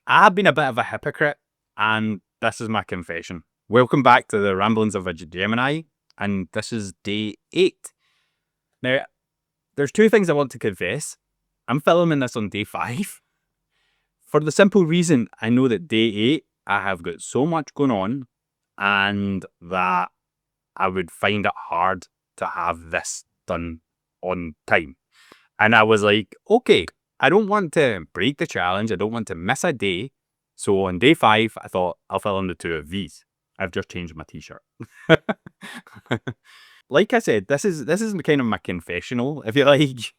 I have been a bit of a hypocrite, and this is my confession. Welcome back to the Ramblings of a Gemini, and this is day 8. Now, there's two things I want to confess. I'm filming this on day 5 for the simple reason I know that day 8 I have got so much going on, and that I would find it hard to have this done on time. And I was like, okay, I don't want to break the challenge. I don't want to miss a day. So on day 5, I thought I'll fill in the 2 of these. I've just changed my t-shirt. Like I said, this is kind of my confessional, if you like.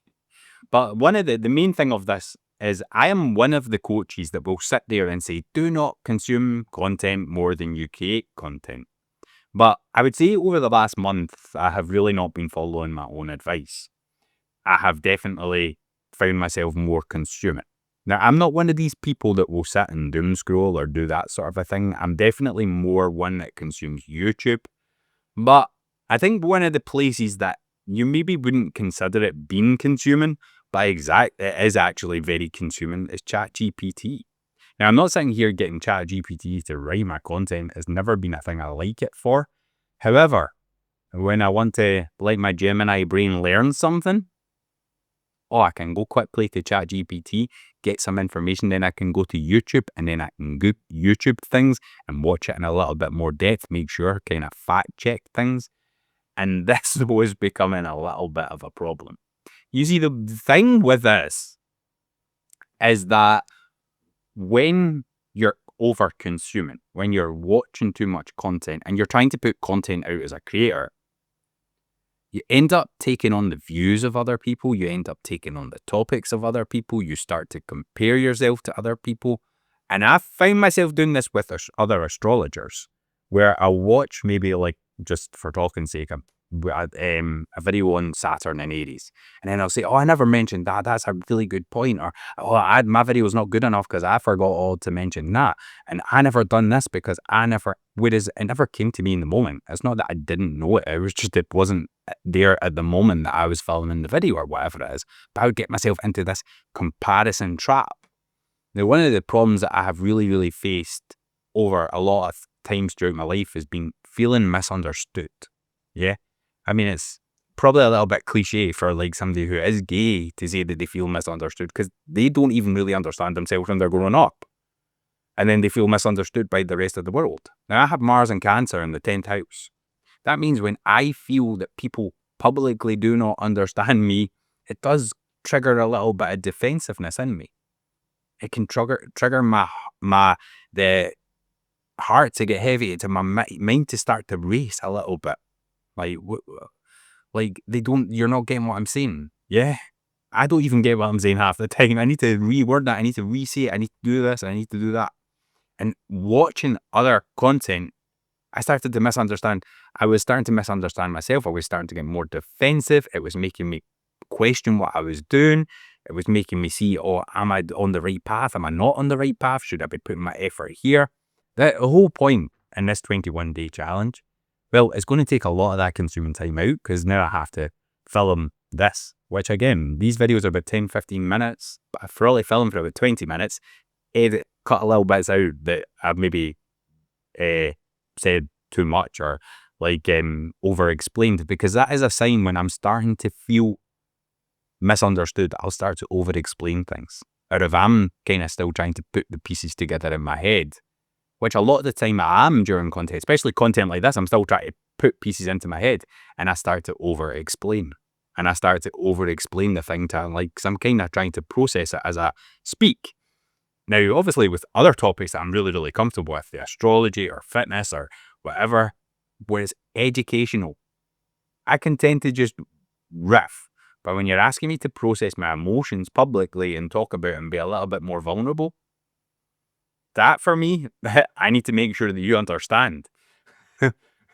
But one of the main thing of this is I am one of the coaches that will sit there and say, do not consume content more than you create content. But I would say over the last month, I have really not been following my own advice. I have definitely found myself more consuming. Now, I'm not one of these people that will sit and doom scroll or do that sort of a thing. I'm definitely more one that consumes YouTube. But I think one of the places that you maybe wouldn't consider it being consuming, but it is actually very consuming, is ChatGPT. Now, I'm not sitting here getting ChatGPT to write my content. It's never been a thing I like it for. However, when I want to let my Gemini brain learn something, I can go quickly to ChatGPT, get some information, then I can go to YouTube, and then I can go YouTube things and watch it in a little bit more depth, make sure, kind of fact check things. And this was becoming a little bit of a problem. You see, the thing with this is that when you're over consuming, when you're watching too much content and you're trying to put content out as a creator, you end up taking on the views of other people. You end up taking on the topics of other people. You start to compare yourself to other people. And I find myself doing this with other astrologers, where I'll watch maybe, like, just for talking sake, a video on Saturn and Aries. And then I'll say, I never mentioned that. That's a really good point. Or, my video is not good enough because I forgot all to mention that. And I never done this because whereas it never came to me in the moment. It's not that I didn't know it. It was just, it wasn't there at the moment that I was filming the video or whatever it is. But I would get myself into this comparison trap. Now, one of the problems that I have really, really faced over a lot of times throughout my life has been feeling misunderstood. Yeah. I mean, it's probably a little bit cliche for like somebody who is gay to say that they feel misunderstood, because they don't even really understand themselves when they're growing up. And then they feel misunderstood by the rest of the world. Now, I have Mars and Cancer in the 10th house. That means when I feel that people publicly do not understand me, it does trigger a little bit of defensiveness in me. It can trigger the heart to get heavy, to my mind to start to race a little bit. Like you're not getting what I'm saying. Yeah. I don't even get what I'm saying half the time. I need to reword that. I need to re-say it. I need to do this. I need to do that. And watching other content, I started to misunderstand. I was starting to misunderstand myself. I was starting to get more defensive. It was making me question what I was doing. It was making me see, am I on the right path? Am I not on the right path? Should I be putting my effort here? The whole point in this 21-day challenge, well, it's going to take a lot of that consuming time out, because now I have to film this, which again, these videos are about 10-15 minutes, but I've probably filmed for about 20 minutes, cut a little bits out that I've maybe said too much or over explained, because that is a sign when I'm starting to feel misunderstood. I'll start to over explain things, or if I'm kind of still trying to put the pieces together in my head, which a lot of the time I am during content, especially content like this. I'm still trying to put pieces into my head, and I start to over explain, and I start to over explain the thing to, because I'm kind of trying to process it as I speak. Now, obviously, with other topics that I'm really, really comfortable with, the astrology or fitness or whatever, whereas educational, I can tend to just riff. But when you're asking me to process my emotions publicly and talk about it and be a little bit more vulnerable, that for me, I need to make sure that you understand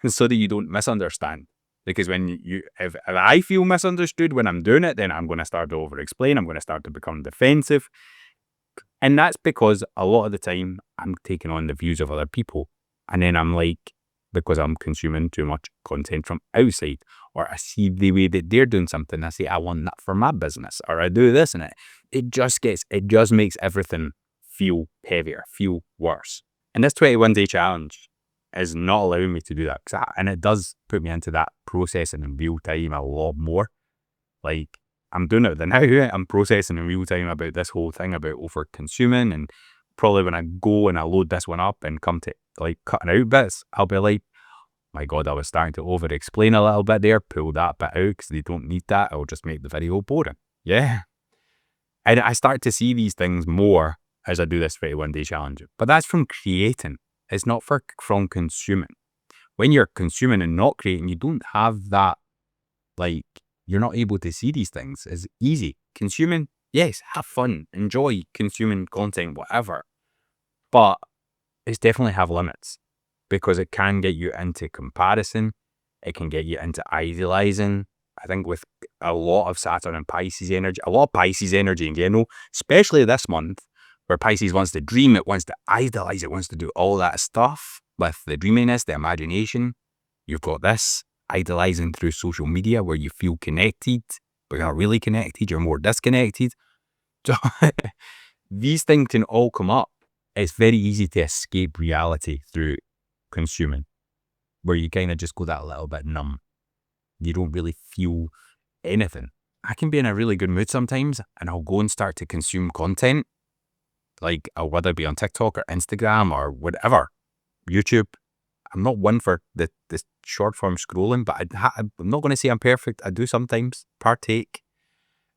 so that you don't misunderstand. Because if I feel misunderstood when I'm doing it, then I'm going to start to over explain. I'm going to start to become defensive. And that's because a lot of the time I'm taking on the views of other people. And then I'm like, because I'm consuming too much content from outside, or I see the way that they're doing something, I say, I want that for my business, or I do this, and it just makes everything feel heavier, feel worse. And this 21-day challenge is not allowing me to do that. And it does put me into that processing in real time a lot more. Like, I'm doing it now. I'm processing in real time about this whole thing about over consuming, and probably when I go and I load this one up and come to like cutting out bits, I'll be like, my God, I was starting to over explain a little bit there, pull that bit out because they don't need that. It'll just make the video boring. Yeah. And I start to see these things more as I do this 21-day challenge. But that's from creating. It's not from consuming. When you're consuming and not creating, you don't have that, like, you're not able to see these things. It's easy. Consuming, yes, have fun, enjoy consuming content, whatever. But it's definitely have limits, because it can get you into comparison. It can get you into idealizing. I think with a lot of Saturn and Pisces energy, a lot of Pisces energy in general, especially this month, where Pisces wants to dream, it wants to idolize, it wants to do all that stuff with the dreaminess, the imagination. You've got this idolizing through social media where you feel connected, but you're not really connected, you're more disconnected. So these things can all come up. It's very easy to escape reality through consuming, where you kind of just go that little bit numb. You don't really feel anything. I can be in a really good mood sometimes and I'll go and start to consume content, like whether it be on TikTok or Instagram or whatever, YouTube. I'm not one for the short form scrolling, but I'm not going to say I'm perfect. I do sometimes partake.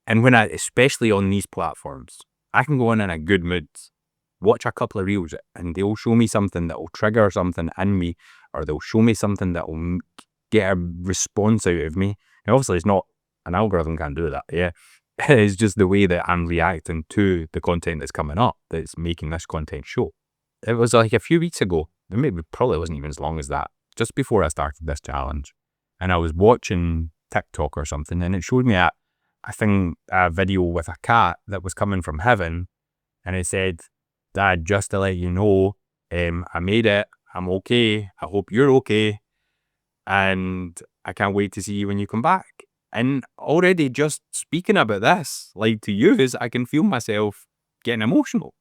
And when especially on these platforms, I can go in a good mood, watch a couple of reels, and they'll show me something that will trigger something in me, or they'll show me something that will get a response out of me. And obviously, it's not an algorithm can't do that. Yeah, it's just the way that I'm reacting to the content that's coming up that's making this content show. It was like a few weeks ago. Maybe probably wasn't even as long as that. Just before I started this challenge, and I was watching TikTok or something, and it showed me a video with a cat that was coming from heaven, and it said, "Dad, just to let you know, I made it. I'm okay. I hope you're okay. And I can't wait to see you when you come back." And already just speaking about this, like to use, I can feel myself getting emotional,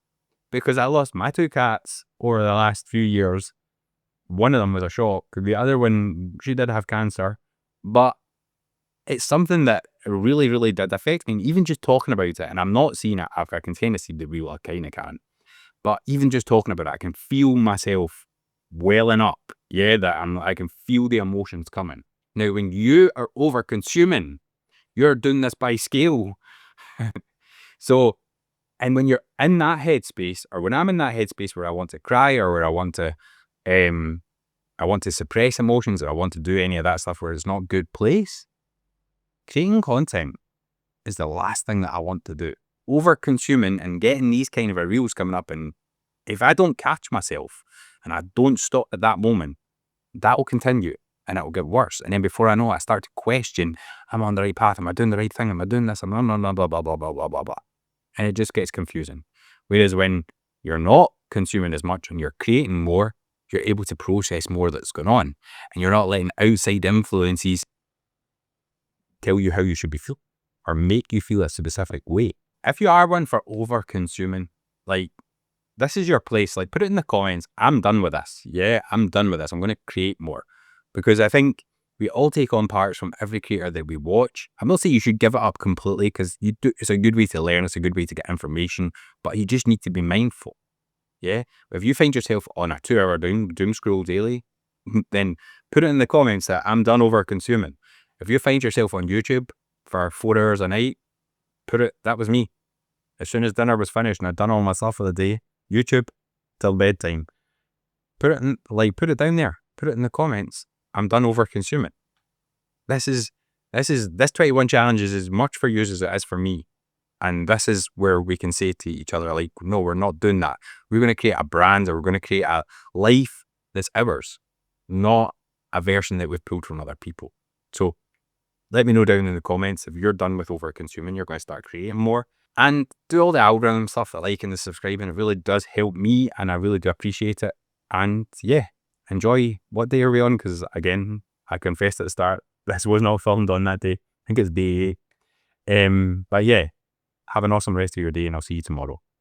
because I lost my two cats over the last few years. One of them was a shock. The other one, she did have cancer. But it's something that really, really did affect me. Even just talking about it, and I'm not seeing it, I can kind of see the real, I kind of can. But even just talking about it, I can feel myself welling up. Yeah, I can feel the emotions coming. Now, when you are over consuming, you're doing this by scale. So, and when you're in that headspace, or when I'm in that headspace where I want to cry, or where I want to suppress emotions, or I want to do any of that stuff where it's not a good place, creating content is the last thing that I want to do. Over consuming and getting these kind of reels coming up, and if I don't catch myself and I don't stop at that moment, that will continue and it will get worse. And then before I know it, I start to question, am I on the right path? Am I doing the right thing? Am I doing this? Am I blah, blah, blah, blah, blah, blah, blah, blah. And it just gets confusing. Whereas when you're not consuming as much and you're creating more, you're able to process more that's going on. And you're not letting outside influences tell you how you should be feeling or make you feel a specific way. If you are one for over consuming, like, this is your place. Like, put it in the comments. I'm done with this. Yeah, I'm done with this. I'm going to create more. Because I think we all take on parts from every creator that we watch. I'm not saying you should give it up completely, because it's a good way to learn. It's a good way to get information. But you just need to be mindful. Yeah. If you find yourself on a 2-hour doom scroll daily, then put it in the comments that I'm done over consuming. If you find yourself on YouTube for 4 hours a night, that was me. As soon as dinner was finished and I'd done all my stuff for the day, YouTube till bedtime. Put it down there. Put it in the comments. I'm done over consuming. This 21 challenge is as much for you as it is for me. And this is where we can say to each other, like, no, we're not doing that. We're going to create a brand, or we're going to create a life that's ours, not a version that we've pulled from other people. So let me know down in the comments if you're done with over consuming, you're going to start creating more. And do all the algorithm stuff, the liking, the subscribing. It really does help me, and I really do appreciate it. And yeah, enjoy. What day are we on? Because again, I confessed at the start, this was not filmed on that day. I think it's day 8. But yeah, have an awesome rest of your day, and I'll see you tomorrow.